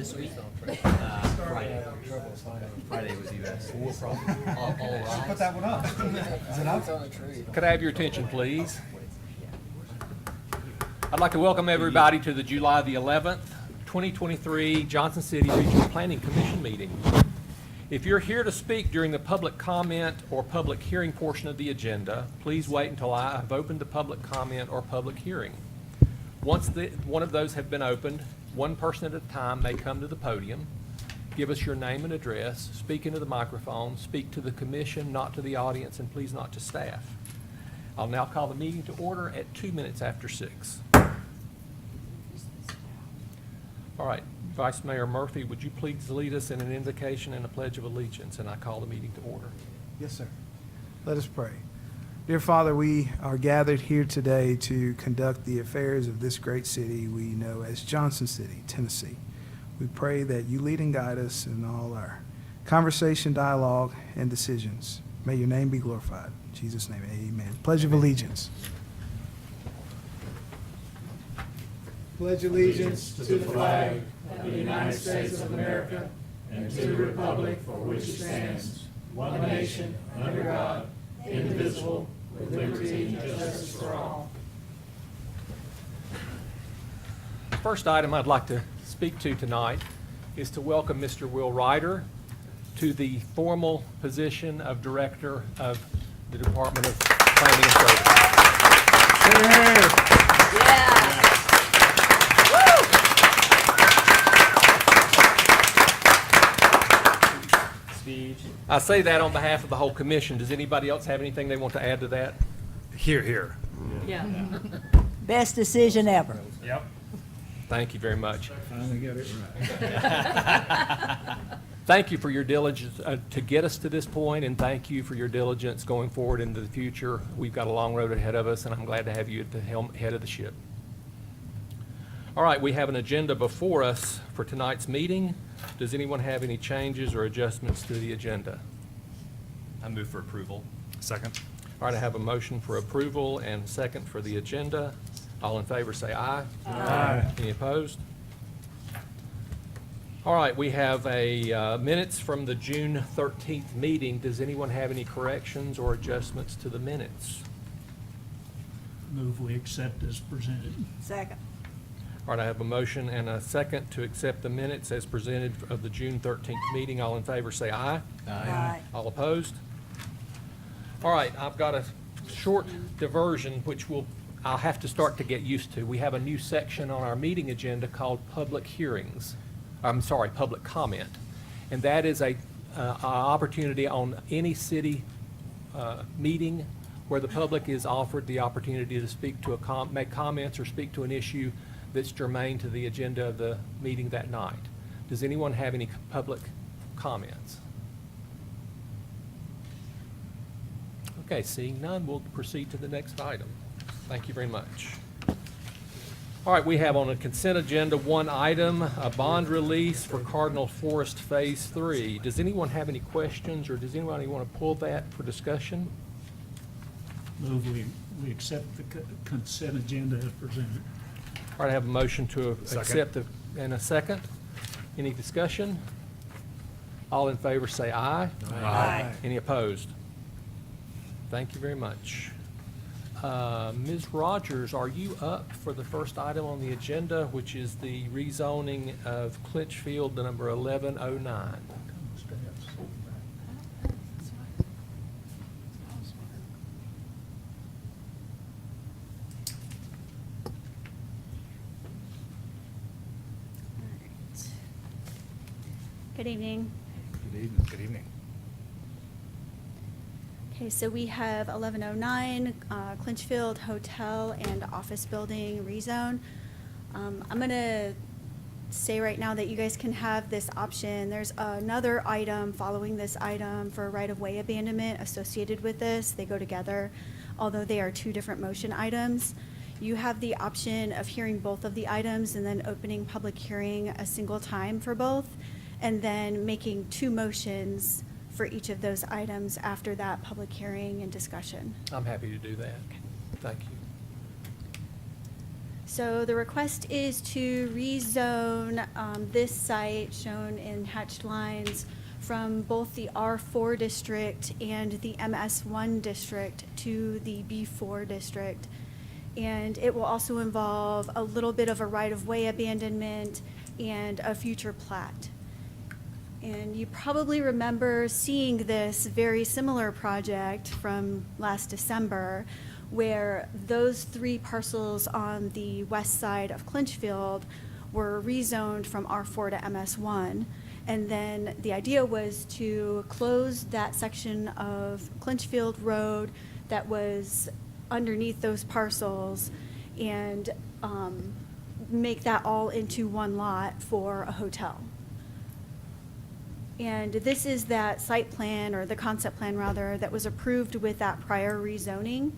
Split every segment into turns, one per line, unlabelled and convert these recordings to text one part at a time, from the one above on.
This week? Friday. Friday was US. All right.
Put that one up. Is it up?
Could I have your attention, please? I'd like to welcome everybody to the July the 11th, 2023 Johnson City Regional Planning Commission meeting. If you're here to speak during the public comment or public hearing portion of the agenda, please wait until I have opened the public comment or public hearing. Once one of those have been opened, one person at a time may come to the podium, give us your name and address, speak into the microphone, speak to the commission, not to the audience, and please not to staff. I'll now call the meeting to order at 2 minutes after 6. All right, Vice Mayor Murphy, would you please lead us in an invocation and a pledge of allegiance, and I call the meeting to order.
Yes, sir. Let us pray. Dear Father, we are gathered here today to conduct the affairs of this great city we know as Johnson City, Tennessee. We pray that you lead and guide us in all our conversation, dialogue, and decisions. May your name be glorified. In Jesus' name, amen. Pledge of allegiance. Pledge allegiance to the flag of the United States of America and to the republic for which it stands, one nation, under God, indivisible, with liberty and justice for all.
The first item I'd like to speak to tonight is to welcome Mr. Will Ryder to the formal position of Director of the Department of Planning and Services. I say that on behalf of the whole commission. Does anybody else have anything they want to add to that?
Here, here.
Yeah.
Best decision ever.
Yep.
Thank you very much.
Finally got it right.
Thank you for your diligence to get us to this point, and thank you for your diligence going forward into the future. We've got a long road ahead of us, and I'm glad to have you at the head of the ship. All right, we have an agenda before us for tonight's meeting. Does anyone have any changes or adjustments to the agenda?
I move for approval.
Second.
All right, I have a motion for approval and second for the agenda. All in favor say aye.
Aye.
Any opposed? All right, we have a minutes from the June 13th meeting. Does anyone have any corrections or adjustments to the minutes?
Move we accept as presented.
Second.
All right, I have a motion and a second to accept the minutes as presented of the June 13th meeting. All in favor say aye.
Aye.
All opposed? All right, I've got a short diversion which I'll have to start to get used to. We have a new section on our meeting agenda called public hearings. Public comment. And that is a opportunity on any city meeting where the public is offered the opportunity to speak to make comments or speak to an issue that's germane to the agenda of the meeting that night. Does anyone have any public comments? Okay, seeing none, we'll proceed to the next item. Thank you very much. All right, we have on the consent agenda one item, a bond release for Cardinal Forest Phase 3. Does anyone have any questions, or does anybody want to pull that for discussion?
Move we accept the consent agenda as presented.
All right, I have a motion to
Second.
accept and a second. Any discussion? All in favor say aye.
Aye.
Any opposed? Thank you very much. Ms. Rogers, are you up for the first item on the agenda, which is the rezoning of Clinchfield, the number 1109?
Good evening.
Good evening. Good evening.
Okay, so we have 1109 Clinchfield Hotel and Office Building rezone. I'm going to say right now that you guys can have this option. There's another item following this item for right-of-way abandonment associated with this. They go together, although they are two different motion items. You have the option of hearing both of the items and then opening public hearing a single time for both, and then making two motions for each of those items after that public hearing and discussion.
I'm happy to do that. Thank you.
So the request is to rezone this site shown in hatched lines from both the R4 district and the MS1 district to the B4 district. And it will also involve a little bit of a right-of-way abandonment and a future plat. And you probably remember seeing this very similar project from last December, where those 3 parcels on the west side of Clinchfield were rezoned from R4 to MS1. And then the idea was to close that section of Clinchfield Road that was underneath those parcels and make that all into one lot for a hotel. And this is that site plan, or the concept plan rather, that was approved with that prior rezoning.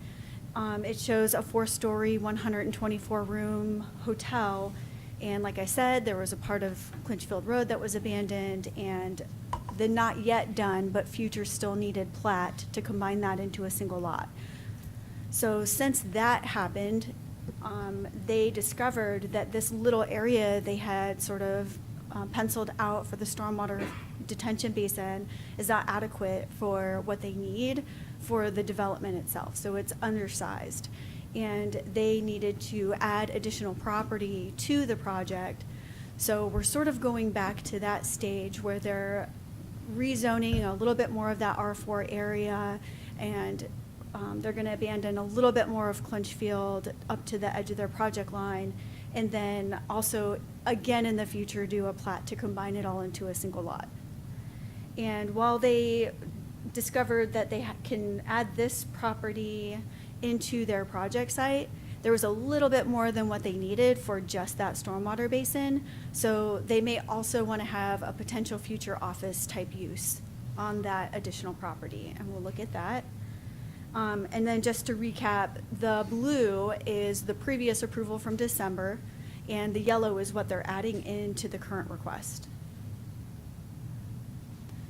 It shows a 4-story, 124-room hotel. And like I said, there was a part of Clinchfield Road that was abandoned, and the not yet done but future still needed plat to combine that into a single lot. So since that happened, they discovered that this little area they had sort of penciled out for the stormwater detention basin is not adequate for what they need for the development itself. So it's undersized. And they needed to add additional property to the project. So we're sort of going back to that stage where they're rezoning a little bit more of that R4 area, and they're going to abandon a little bit more of Clinchfield up to the edge of their project line, and then also, again in the future, do a plat to combine it all into a single lot. And while they discovered that they can add this property into their project site, there was a little bit more than what they needed for just that stormwater basin. So they may also want to have a potential future office type use on that additional property, and we'll look at that. And then just to recap, the blue is the previous approval from December, and the yellow is what they're adding into the current request.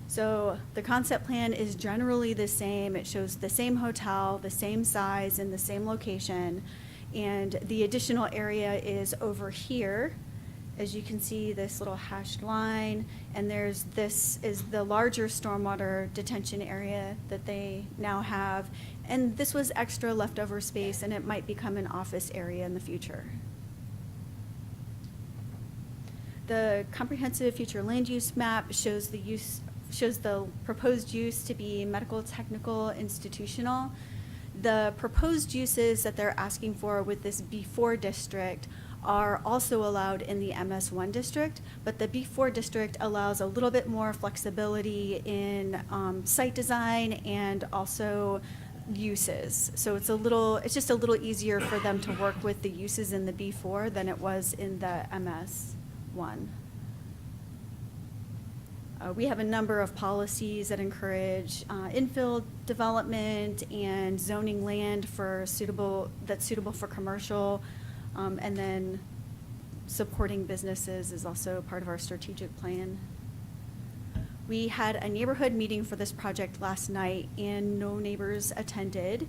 So the concept plan is generally the same. It shows the same hotel, the same size, and the same location. And the additional area is over here. As you can see, this little hashed line, and this is the larger stormwater detention area that they now have. And this was extra leftover space, and it might become an office area in the future. The comprehensive future land use map shows the proposed use to be medical, technical, institutional. The proposed uses that they're asking for with this B4 district are also allowed in the MS1 district, but the B4 district allows a little bit more flexibility in site design and also uses. So it's just a little easier for them to work with the uses in the B4 than it was in the MS1. We have a number of policies that encourage infill development and zoning land that's suitable for commercial, and then supporting businesses is also part of our strategic plan. We had a neighborhood meeting for this project last night, and no neighbors attended.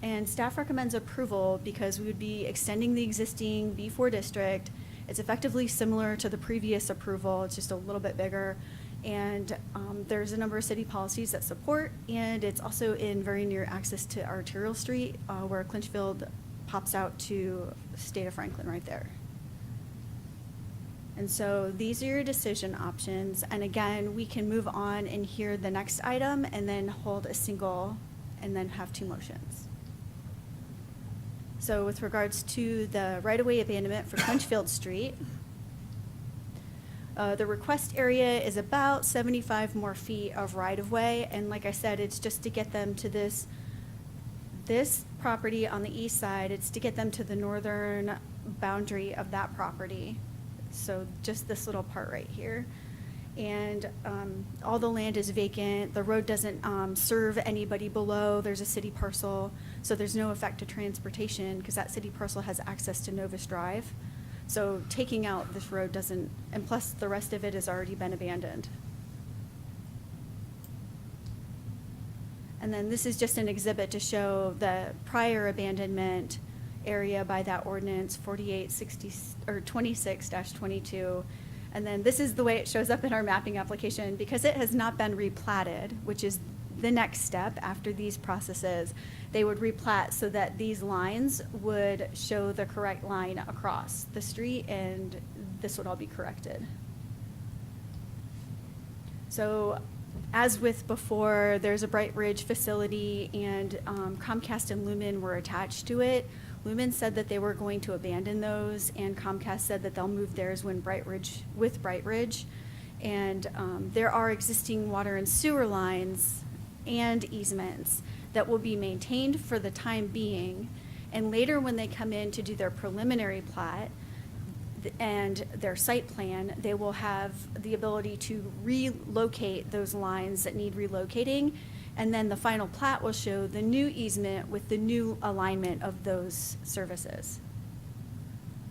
And staff recommends approval because we would be extending the existing B4 district. It's effectively similar to the previous approval, it's just a little bit bigger. And there's a number of city policies that support, and it's also in very near access to Arterial Street, where Clinchfield pops out to State of Franklin right there. And so these are your decision options. And again, we can move on and hear the next item and then hold a single and then have 2 motions. So with regards to the right-of-way abandonment for Clinchfield Street, the request area is about 75 more feet of right-of-way, and like I said, it's just to get them to this property on the east side. It's to get them to the northern boundary of that property. So just this little part right here. And all the land is vacant. The road doesn't serve anybody below. There's a city parcel, so there's no effect to transportation because that city parcel has access to Novus Drive. So taking out this road doesn't, and plus the rest of it has already been abandoned. And then this is just an exhibit to show the prior abandonment area by that ordinance 4860, or 26-22. And then this is the way it shows up in our mapping application, because it has not been replatted, which is the next step after these processes. They would replat so that these lines would show the correct line across the street, and this would all be corrected. So as with before, there's a Bright Ridge facility, and Comcast and Lumen were attached to it. Lumen said that they were going to abandon those, and Comcast said that they'll move theirs with Bright Ridge. And there are existing water and sewer lines and easements that will be maintained for the time being. And later, when they come in to do their preliminary plat and their site plan, they will have the ability to relocate those lines that need relocating. And then the final plat will show the new easement with the new alignment of those services.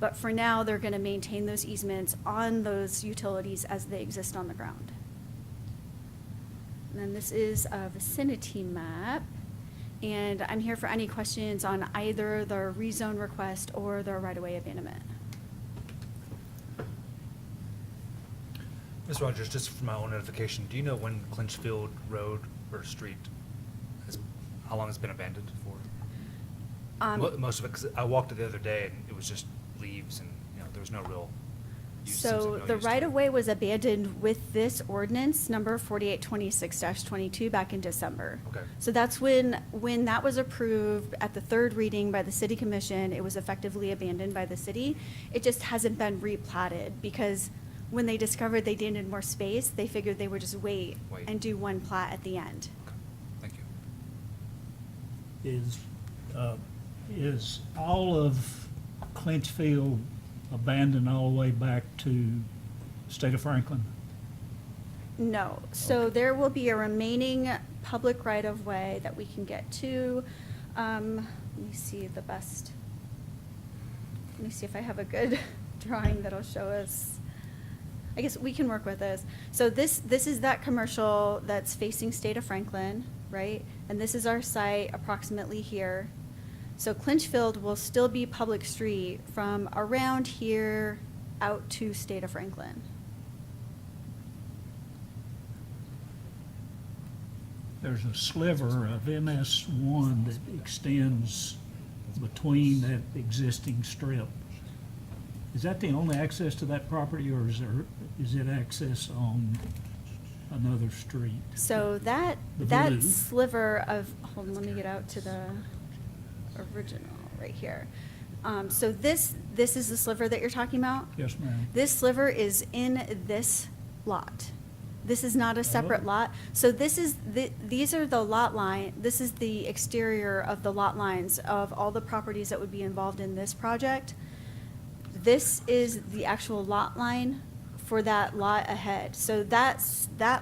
But for now, they're going to maintain those easements on those utilities as they exist on the ground. And then this is a vicinity map. And I'm here for any questions on either the rezone request or the right-of-way abandonment.
Ms. Rogers, just for my own notification, do you know when Clinchfield Road or street how long it's been abandoned for? Most of it, because I walked it the other day and it was just leaves and, there was no real use. Seems
So
like no
the
use to it.
right-of-way was abandoned with this ordinance, number 4826-22, back in December.
Okay.
So that's when that was approved at the third reading by the city commission, it was effectively abandoned by the city. It just hasn't been replatted, because when they discovered they needed more space, they figured they would just wait and do one plat at the end.
Okay. Thank you.
Is all of Clinchfield abandoned all the way back to state of Franklin?
No, so there will be a remaining public right-of-way that we can get to. Let me see if I have a good drawing that'll show us. I guess we can work with this. So this is that commercial that's facing state of Franklin, right? And this is our site approximately here. So Clinchfield will still be public street from around here out to state of Franklin.
There's a sliver of MS1 that extends between that existing strip. Is that the only access to that property, or is it access on another street?
So that
The blue.
sliver of, hold on, let me get out to the original right here. So this is the sliver that you're talking about?
Yes, ma'am.
This sliver is in this lot. This is not a separate lot. So these are the lot line, this is the exterior of the lot lines of all the properties that would be involved in this project. This is the actual lot line for that lot ahead. So that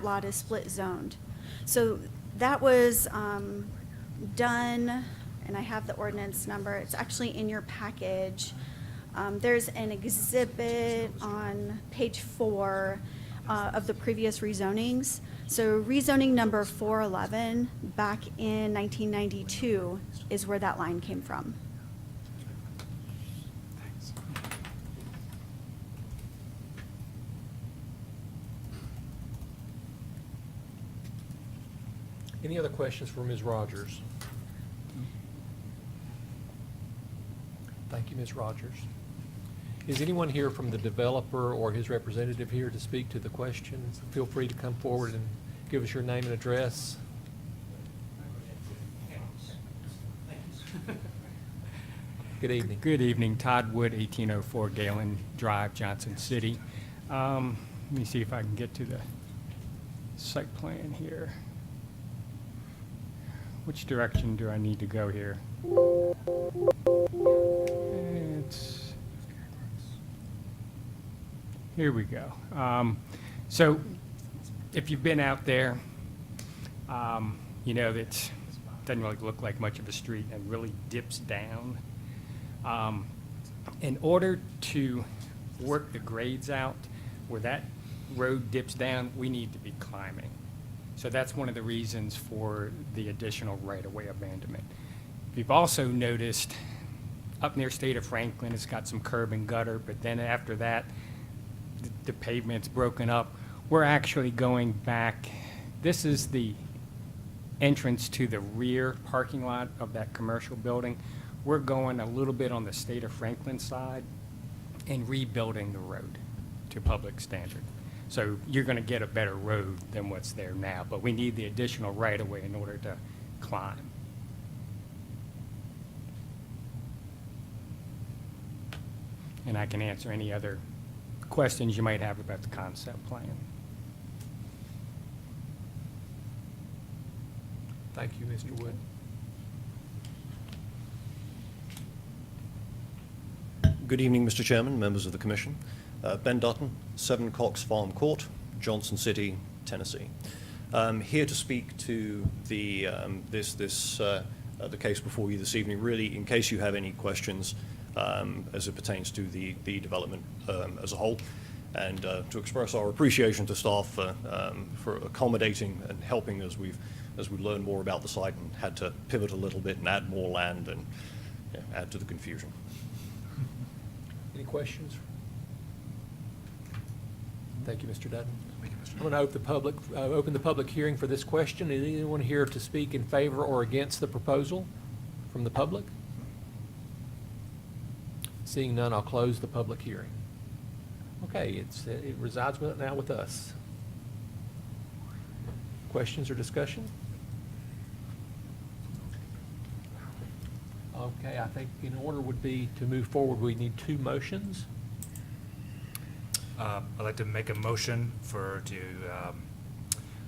lot is split zoned. So that was done, and I have the ordinance number. It's actually in your package. There's an exhibit on page 4 of the previous rezonings. So rezoning number 411 back in 1992 is where that line came from.
Any other questions for Ms. Rogers? Thank you, Ms. Rogers. Is anyone here from the developer or his representative here to speak to the questions? Feel free to come forward and give us your name and address. Good evening.
Good evening. Todd Wood, 1804 Galen Drive, Johnson City. Let me see if I can get to the site plan here. Which direction do I need to go here? Here we go. So if you've been out there, you know that it doesn't really look like much of a street and really dips down. In order to work the grades out where that road dips down, we need to be climbing. So that's one of the reasons for the additional right-of-way abandonment. You've also noticed up near State of Franklin, it's got some curb and gutter, but then after that, the pavement's broken up. We're actually going back, this is the entrance to the rear parking lot of that commercial building. We're going a little bit on the State of Franklin side and rebuilding the road to public standard. So you're going to get a better road than what's there now, but we need the additional right-of-way in order to climb. And I can answer any other questions you might have about the concept plan.
Thank you, Mr. Wood.
Good evening, Mr. Chairman, members of the Commission. Ben Dutton, 7 Cox Farm Court, Johnson City, Tennessee. Here to speak to the case before you this evening, really in case you have any questions as it pertains to the development as a whole, and to express our appreciation to staff for accommodating and helping as we learned more about the site and had to pivot a little bit and add more land and add to the confusion.
Any questions? Thank you, Mr. Dutton.
Thank you, Mr.
I'm going to open the public hearing for this question. Is anyone here to speak in favor or against the proposal from the public? Seeing none, I'll close the public hearing. Okay, it resides now with us. Questions or discussion? Okay, I think in order would be to move forward, we need 2 motions.
I'd like to make a motion to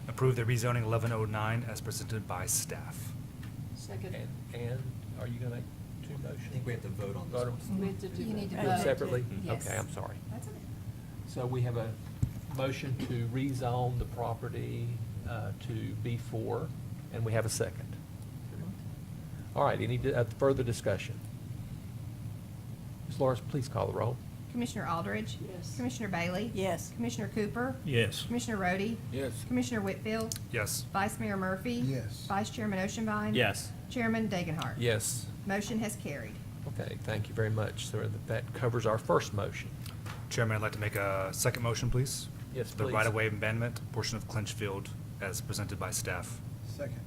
approve the rezoning 1109 as presented by staff.
Second.
And are you going to make 2 motions?
I think we have to vote on
Vote
this.
on-
We have to do
You need to
that.
vote.
Separately?
Yes.
Okay, I'm sorry.
That's okay.
So we have a motion to rezone the property to B4, and we have a second. All right, any further discussion? Ms. Lawrence, please call the roll.
Commissioner Aldridge.
Yes.
Commissioner Bailey.
Yes.
Commissioner Cooper.
Yes.
Commissioner Rhodey.
Yes.
Commissioner Whitfield.
Yes.
Vice Mayor Murphy.
Yes.
Vice Chairman Oceanbine.
Yes.
Chairman Dagenhart.
Yes.
Motion has carried.
Okay, thank you very much. So that covers our first motion.
Chairman, I'd like to make a second motion, please.
Yes,
The
please.
right-of-way abandonment portion of Clinchfield as presented by staff.
Second.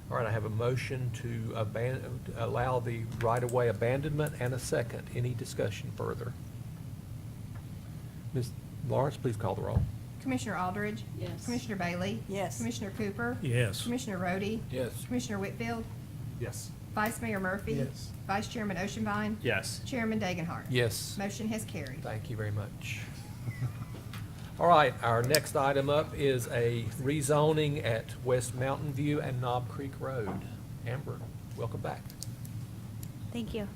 All right, I have a motion to allow the right-of-way abandonment and a second. Any discussion further? Ms. Lawrence, please call the roll.
Commissioner Aldridge.
Yes.
Commissioner Bailey.
Yes.
Commissioner Cooper.
Yes.
Commissioner Rhodey.
Yes.
Commissioner Whitfield.
Yes.
Vice Mayor Murphy.
Yes.
Vice Chairman Oceanbine.
Yes.
Chairman Dagenhart.
Yes.
Motion has carried.
Thank you very much. All right, our next item up is a rezoning at West Mountain View and Knob Creek Road. Amber, welcome back.
Thank you.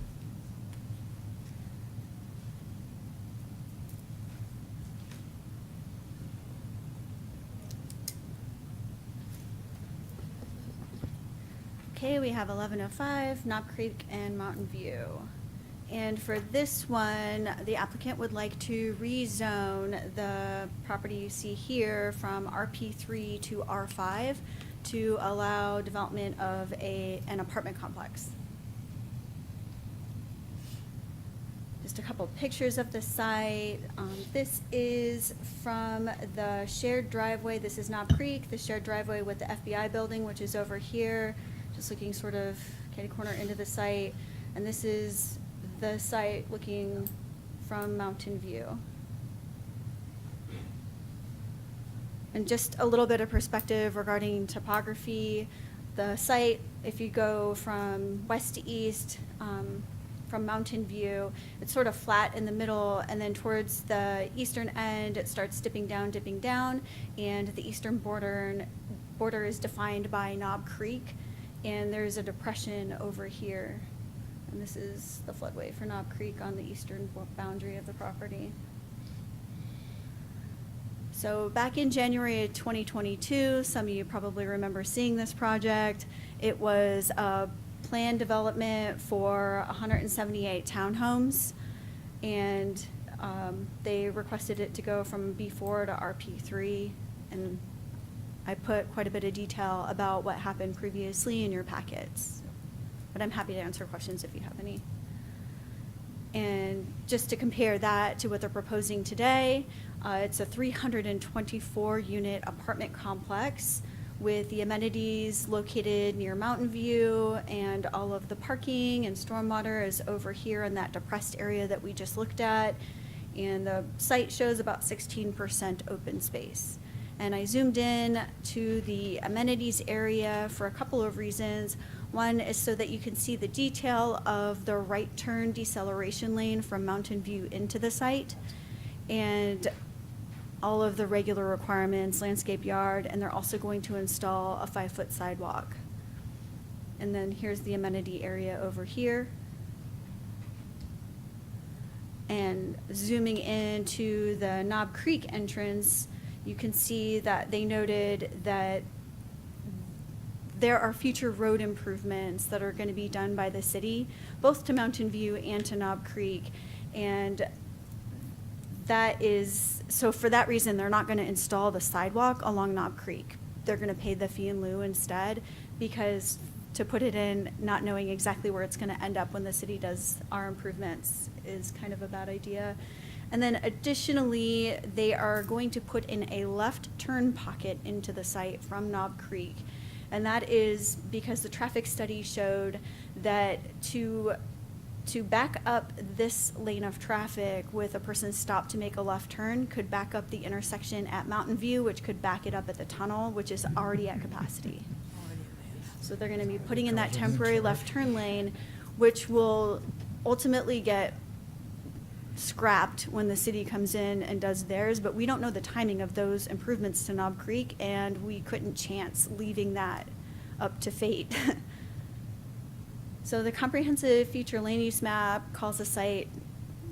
Okay, we have 1105, Knob Creek and Mountain View. And for this one, the applicant would like to rezone the property you see here from RP3 to R5 to allow development of an apartment complex. Just a couple pictures of the site. This is from the shared driveway. This is Knob Creek, the shared driveway with the FBI building, which is over here, just looking sort of catty corner into the site. And this is the site looking from Mountain View. And just a little bit of perspective regarding topography. The site, if you go from west to east, from Mountain View, it's sort of flat in the middle, and then towards the eastern end, it starts dipping down, and the eastern border is defined by Knob Creek, and there's a depression over here. And this is the floodway for Knob Creek on the eastern boundary of the property. So back in January of 2022, some of you probably remember seeing this project. It was a planned development for 178 townhomes, and they requested it to go from B4 to RP3, and I put quite a bit of detail about what happened previously in your packets. But I'm happy to answer questions if you have any. And just to compare that to what they're proposing today, it's a 324-unit apartment complex with the amenities located near Mountainview, and all of the parking and stormwater is over here in that depressed area that we just looked at. And the site shows about 16% open space. And I zoomed in to the amenities area for a couple of reasons. One is so that you can see the detail of the right turn deceleration lane from Mountainview into the site, and all of the regular requirements, landscape yard, and they're also going to install a 5-foot sidewalk. And then here's the amenity area over here. And zooming into the Knob Creek entrance, you can see that they noted that there are future road improvements that are going to be done by the city, both to Mountain View and to Knob Creek. And that is, so for that reason, they're not going to install the sidewalk along Knob Creek. They're going to pay the fee in lieu instead, because to put it in, not knowing exactly where it's going to end up when the city does our improvements is kind of a bad idea. And then additionally, they are going to put in a left turn pocket into the site from Knob Creek. And that is because the traffic study showed that to back up this lane of traffic with a person stopped to make a left turn could back up the intersection at Mountain View, which could back it up at the tunnel, which is already at capacity. So they're gonna be putting in that temporary left turn lane, which will ultimately get scrapped when the city comes in and does theirs, but we don't know the timing of those improvements to Knob Creek, and we couldn't chance leaving that up to fate. So the comprehensive future land use map calls the site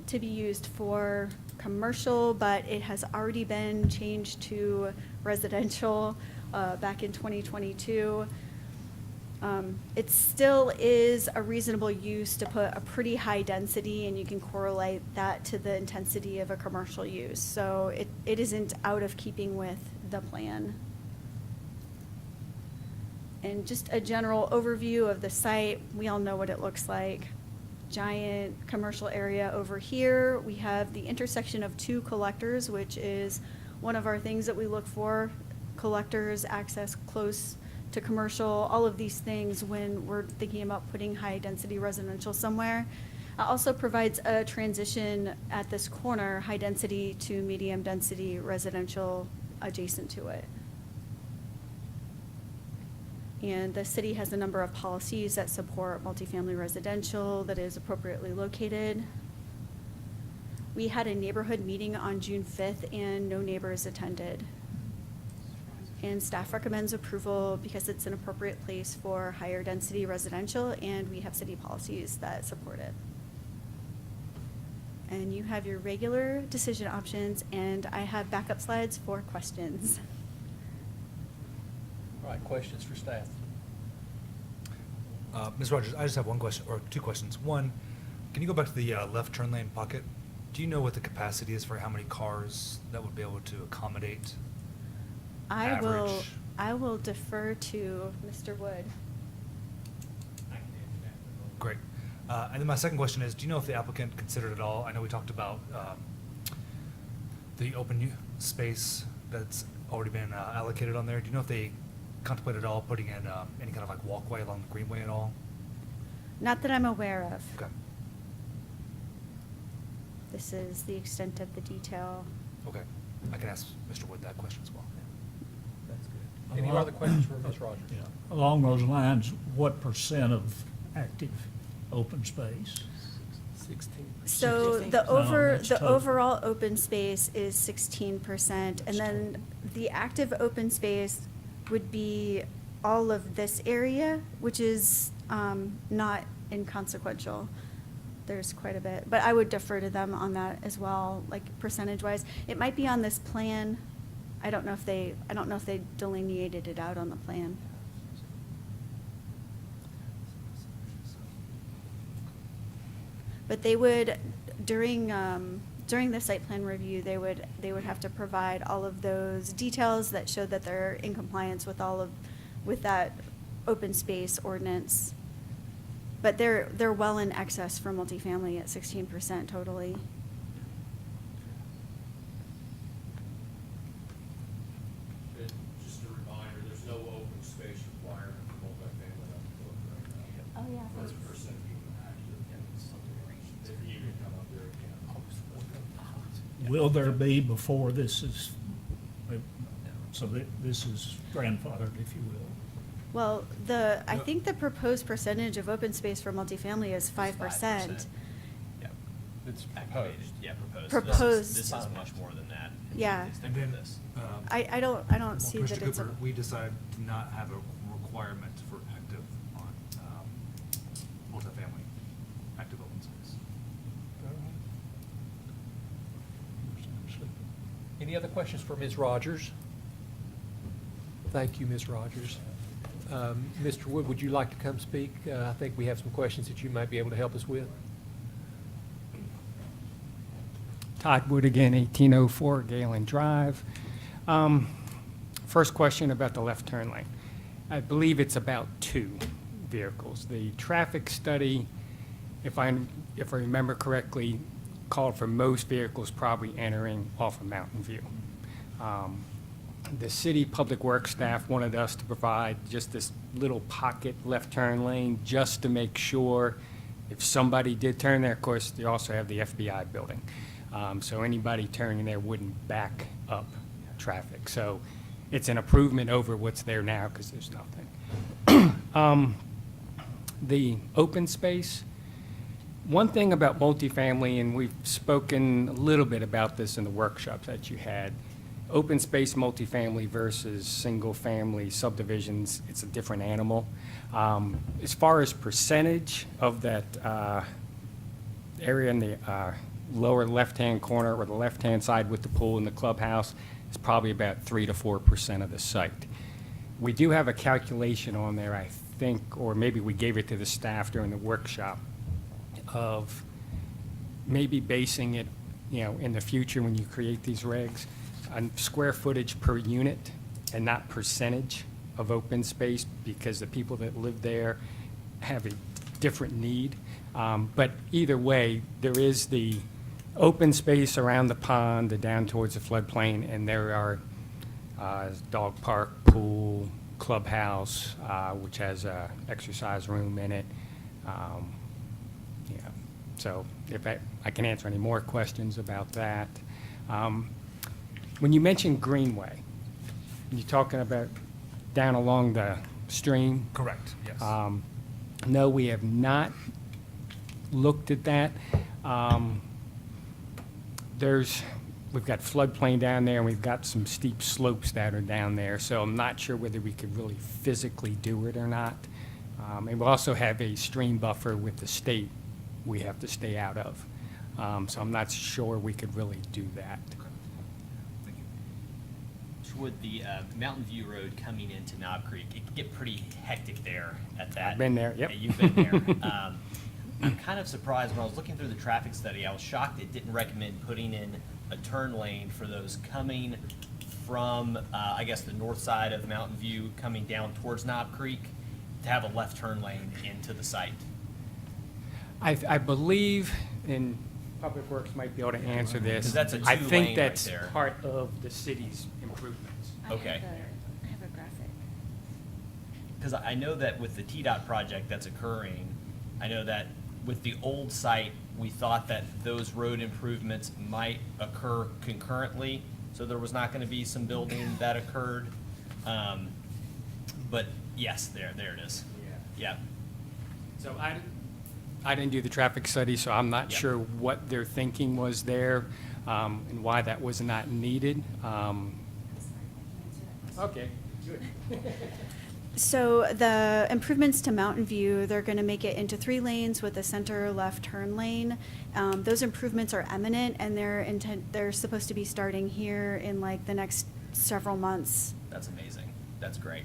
to be used for commercial, but it has already been changed to residential back in 2022. It still is a reasonable use to put a pretty high density, and you can correlate that to the intensity of a commercial use. So it isn't out of keeping with the plan. And just a general overview of the site, we all know what it looks like. Giant commercial area over here. We have the intersection of two collectors, which is one of our things that we look for. Collectors, access close to commercial, all of these things when we're thinking about putting high-density residential somewhere. Also provides a transition at this corner, high-density to medium-density residential adjacent to it. And the city has a number of policies that support multifamily residential that is appropriately located. We had a neighborhood meeting on June 5th, and no neighbors attended. And staff recommends approval because it's an appropriate place for higher density residential, and we have city policies that support it. And you have your regular decision options, and I have backup slides for questions.
All right, questions for staff?
Ms. Rogers, I just have one question, or two questions. One, can you go back to the left turn lane pocket? Do you know what the capacity is for how many cars that would be able to accommodate? Average?
I will defer to Mr. Wood.
Great. And then my second question is, do you know if the applicant considered at all, I know we talked about the open space that's already been allocated on there. Do you know if they contemplated at all putting in any kind of like walkway along the greenway at all?
Not that I'm aware of.
Okay.
This is the extent of the detail.
Okay. I can ask Mr. Wood that question as well.
That's good. Any other questions for Ms. Rogers?
Yeah. Along those lines, what percent of active open space?
16.
So
16.
the
that's total.
overall open space is 16%, and then the active open space would be all of this area, which is not inconsequential. There's quite a bit, but I would defer to them on that as well, like percentage-wise. It might be on this plan. I don't know if they delineated it out on the plan. But they would, during the site plan review, they would have to provide all of those details that show that they're in compliance with with that open space ordinance. But they're well in excess for multifamily at 16% totally.
Just a reminder, there's no open space requirement for multifamily on the book right now.
Oh, yeah.
First percent even active. If you can come up there again.
Will there be before this is, so that this is grandfathered, if you will?
Well, I think the proposed percentage of open space for multifamily is 5%.
Yeah.
It's
Activated,
proposed.
yeah, proposed.
Proposed.
This is much more than that.
Yeah.
It's
And
different
then,
than this.
I don't see
Mr.
that it's a.
Cooper, we decided to not have a requirement for active on multifamily, active open space.
Any other questions for Ms. Rogers? Thank you, Ms. Rogers. Mr. Wood, would you like to come speak? I think we have some questions that you might be able to help us with.
Todd Wood again, 1804 Galen Drive. First question about the left turn lane. I believe it's about 2 vehicles. The traffic study, if I remember correctly, called for most vehicles probably entering off of Mountainview. The city public works staff wanted us to provide just this little pocket left turn lane just to make sure if somebody did turn there. Of course, they also have the FBI building. So anybody turning there wouldn't back up traffic. So it's an improvement over what's there now because there's nothing. The open space, one thing about multifamily, and we've spoken a little bit about this in the workshops that you had, open space multifamily versus single-family subdivisions, it's a different animal. As far as percentage of that area in the lower left-hand corner or the left-hand side with the pool and the clubhouse, is probably about 3 to 4% of the site. We do have a calculation on there, I think, or maybe we gave it to the staff during the workshop, of maybe basing it, in the future when you create these regs, on square footage per unit and not percentage of open space, because the people that live there have a different need. But either way, there is the open space around the pond and down towards the floodplain, and there are dog park, pool, clubhouse, which has a exercise room in it. So if I can answer any more questions about that. When you mentioned Greenway, you're talking about down along the stream?
Correct, yes.
No, we have not looked at that. We've got floodplain down there, and we've got some steep slopes that are down there, so I'm not sure whether we could really physically do it or not. And we also have a stream buffer with the state we have to stay out of. So I'm not sure we could really do that.
Thank you.
Would the Mountain View Road coming into Knob Creek, it can get pretty hectic there at that.
I've been there, yep.
Yeah, you've been there. I'm kind of surprised, when I was looking through the traffic study, I was shocked it didn't recommend putting in a turn lane for those coming from, I guess, the north side of Mountain View, coming down towards Knob Creek, to have a left turn lane into the site.
I believe, and Public Works might be able to answer this.
'Cause that's a
I
two-lane
think
right
that's
there.
part of the city's improvements.
Okay.
I have a graphic.
Because I know that with the TDOT project that's occurring, I know that with the old site, we thought that those road improvements might occur concurrently, so there was not going to be some building that occurred. But yes, there it is. Yeah.
So I didn't do the traffic study, so I'm not
Yep.
sure what their thinking was there, and why that was not needed. Okay, good.
So the improvements to Mountain View, they're going to make it into 3 lanes with a center left turn lane. Those improvements are imminent, and they're supposed to be starting here in like the next several months.
That's amazing. That's great.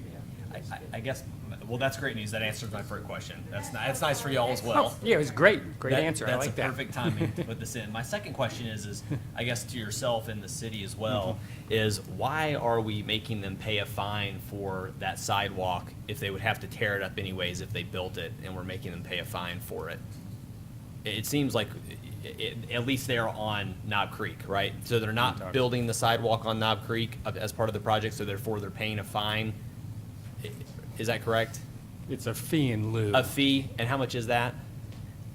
I guess, well, that's great news. That answers my first question. That's nice for y'all as well.
Yeah, it was great. Great answer. I
That's
like
a
that.
perfect timing to put this in. My second question is I guess to yourself and the city as well,
Mm-hmm.
is why are we making them pay a fine for that sidewalk if they would have to tear it up anyways if they built it, and we're making them pay a fine for it? It seems like, at least they're on Knob Creek, right? So they're not building the sidewalk on Knob Creek as part of the project, so therefore they're paying a fine. Is that correct?
It's a fee in lieu.
A fee, and how much is that?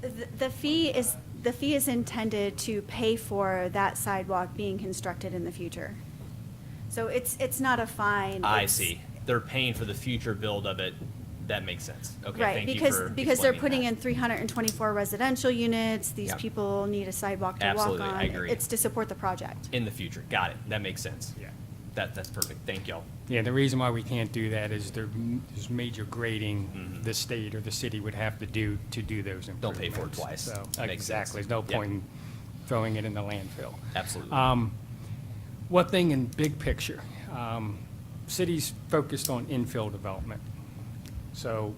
The fee is intended to pay for that sidewalk being constructed in the future. So it's not a fine.
I
it's-
see. They're paying for the future build of it. That makes sense. Okay,
Right,
thank you
because
for
they're
explaining
putting
that.
in 324 residential units. These
Yeah.
people need a sidewalk to walk
Absolutely,
on.
I agree.
It's to support the project.
In the future. Got it. That makes sense.
Yeah.
That's perfect. Thank y'all.
Yeah, the reason why we can't do that is there's major grading the state or the city would have to do those improvements.
Don't pay for it twice.
So,
Makes
exactly.
sense.
There's no
Yeah.
point in throwing it in the landfill.
Absolutely.
One thing in big picture, cities focused on infill development. So,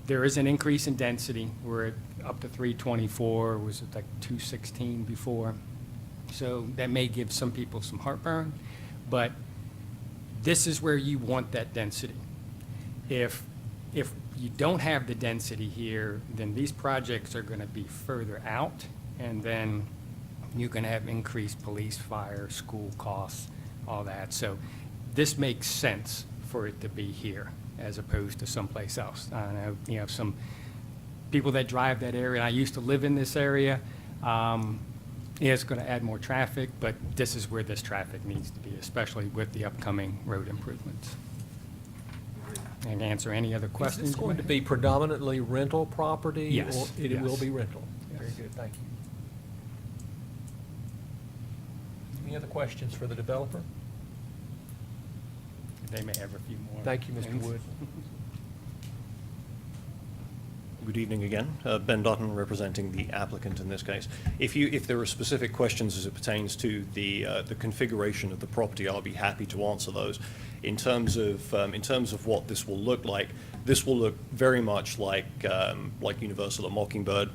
there is an increase in density. We're at up to 324, was it like 216 before? So that may give some people some heartburn, but this is where you want that density. If you don't have the density here, then these projects are going to be further out, and then you're going to have increased police, fire, school costs, all that. So this makes sense for it to be here as opposed to someplace else. I know, some people that drive that area, and I used to live in this area. It's going to add more traffic, but this is where this traffic needs to be, especially with the upcoming road improvements. And answer any other
Is
questions?
this
you
going
may
to be predominantly rental property?
Yes,
Or it will
yes.
be rental?
Yes.
Very good, thank you. Any other questions for the developer?
They may have a few more.
Thank you, Mr.
things.
Wood.
Good evening again. Ben Dutton, representing the applicant in this case. If there are specific questions as it pertains to the configuration of the property, I'll be happy to answer those. In terms of what this will look like, this will look very much like Universal at Mockingbird.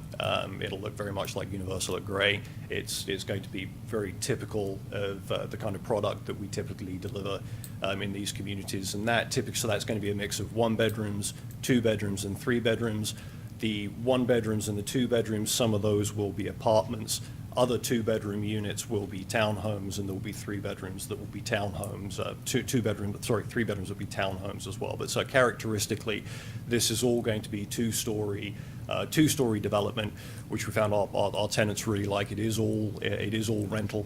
It'll look very much like Universal at Gray. It's going to be very typical of the kind of product that we typically deliver in these communities, and so that's going to be a mix of 1 bedrooms, 2 bedrooms, and 3 bedrooms. The 1 bedrooms and the 2 bedrooms, some of those will be apartments. Other 2-bedroom units will be townhomes, and there will be 3 bedrooms that will be townhomes. 3 bedrooms will be townhomes as well. But so characteristically, this is all going to be two-story development, which we found our tenants really like. It is all rental.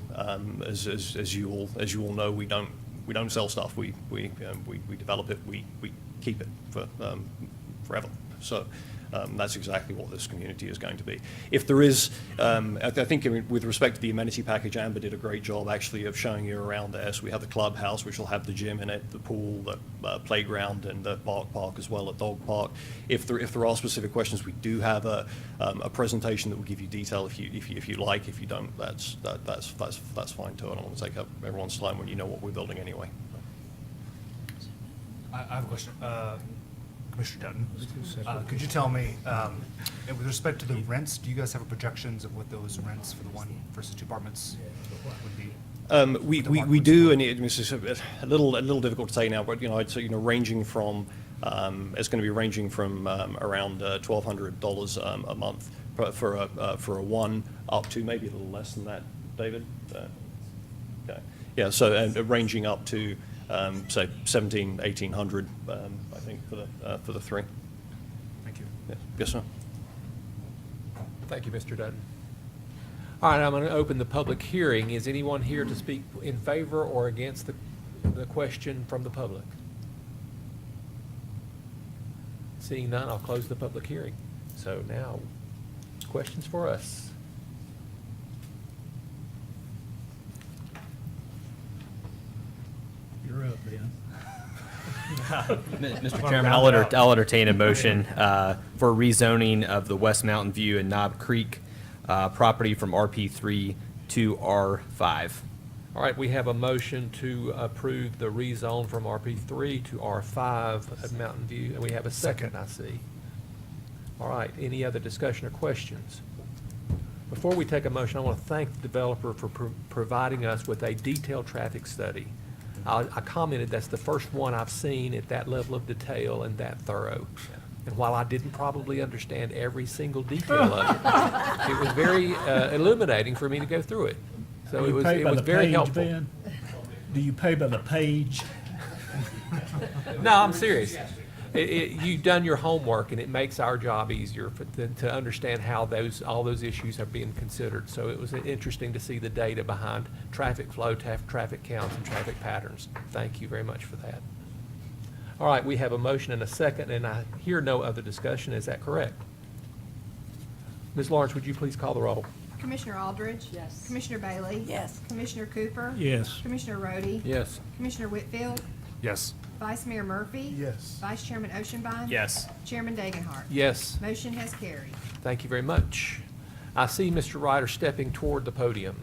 As you all know, we don't sell stuff. We develop it. We keep it for forever. So. That's exactly what this community is going to be. If there is, I think with respect to the amenity package, Amber did a great job actually of showing you around there. So we have the clubhouse, which will have the gym in it, the pool, the playground, and the park as well, a dog park. If there are specific questions, we do have a presentation that will give you detail if you like. If you don't, that's fine too. I don't want to take up everyone's time when you know what we're building anyway.
I have a question. Commissioner Dutton, could you tell me, with respect to the rents, do you guys have a projections of what those rents for the 1 versus 2 apartments would be?
We do, and it's a little difficult to say now, but I'd say ranging from it's going to be ranging from around $1,200 a month for a 1 up to maybe a little less than that, David. Okay, yeah, so ranging up to say 1,800, I think for the 3.
Thank you.
Yeah. Yes, sir.
Thank you, Mr. Dutton. All right, I'm going to open the public hearing. Is anyone here to speak in favor or against the question from the public? Seeing none, I'll close the public hearing. So now, questions for us?
You're up, Ben.
Mr. Chairman, I'll entertain a motion for rezoning of the West Mountain View and Knob Creek property from RP3 to R5.
All right, we have a motion to approve the rezone from RP3 to R5 at Mountain View, and we have a second, I see. All right, any other discussion or questions? Before we take a motion, I want to thank the developer for providing us with a detailed traffic study. I commented that's the first one I've seen at that level of detail and that thorough. And while I didn't probably understand every single detail of it, it was very illuminating for me to go through it. So
Do
it
you
was,
pay
it
by
was
the
very
page,
helpful.
Ben? Do you pay by the page?
No, I'm serious. You've done your homework, and it makes our job easier to understand how all those issues are being considered. So it was interesting to see the data behind traffic flow, traffic counts, and traffic patterns. Thank you very much for that. All right, we have a motion and a second, and I hear no other discussion. Is that correct? Ms. Lawrence, would you please call the roll?
Commissioner Aldridge.
Yes.
Commissioner Bailey.
Yes.
Commissioner Cooper.
Yes.
Commissioner Rhodey.
Yes.
Commissioner Whitfield.
Yes.
Vice Mayor Murphy.
Yes.
Vice Chairman Oceanbine.
Yes.
Chairman Dagenhart.
Yes.
Motion has carried.
Thank you very much. I see Mr. Ryder stepping toward the podium.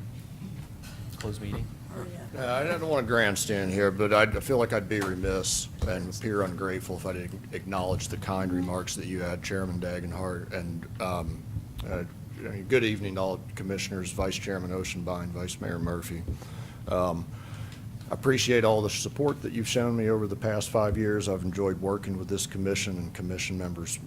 Close meeting.
I don't want to grandstand here, but I feel like I'd be remiss and appear ungrateful if I didn't acknowledge the kind remarks that you had, Chairman Dagenhart. And good evening to all commissioners, Vice Chairman Oceanbine, Vice Mayor Murphy. I appreciate all the support that you've shown me over the past 5 years. I've enjoyed working with this commission and commission members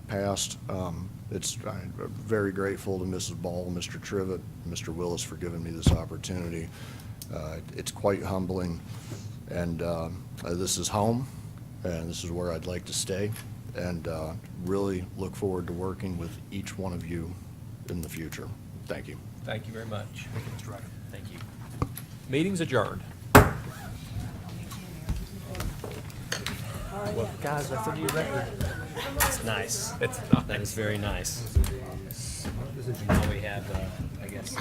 past. I'm very grateful to Mrs. Ball, Mr. Trivett, and Mr. Willis for giving me this opportunity. It's quite humbling, and this is home, and this is where I'd like to stay, and really look forward to working with each one of you in the future. Thank you.
Thank you very much.
Thank you, Mr. Ryder.
Thank you. Meeting's adjourned. Well, guys, that's a new record.
It's nice.
It's not.
That is very nice. Now we have, I guess.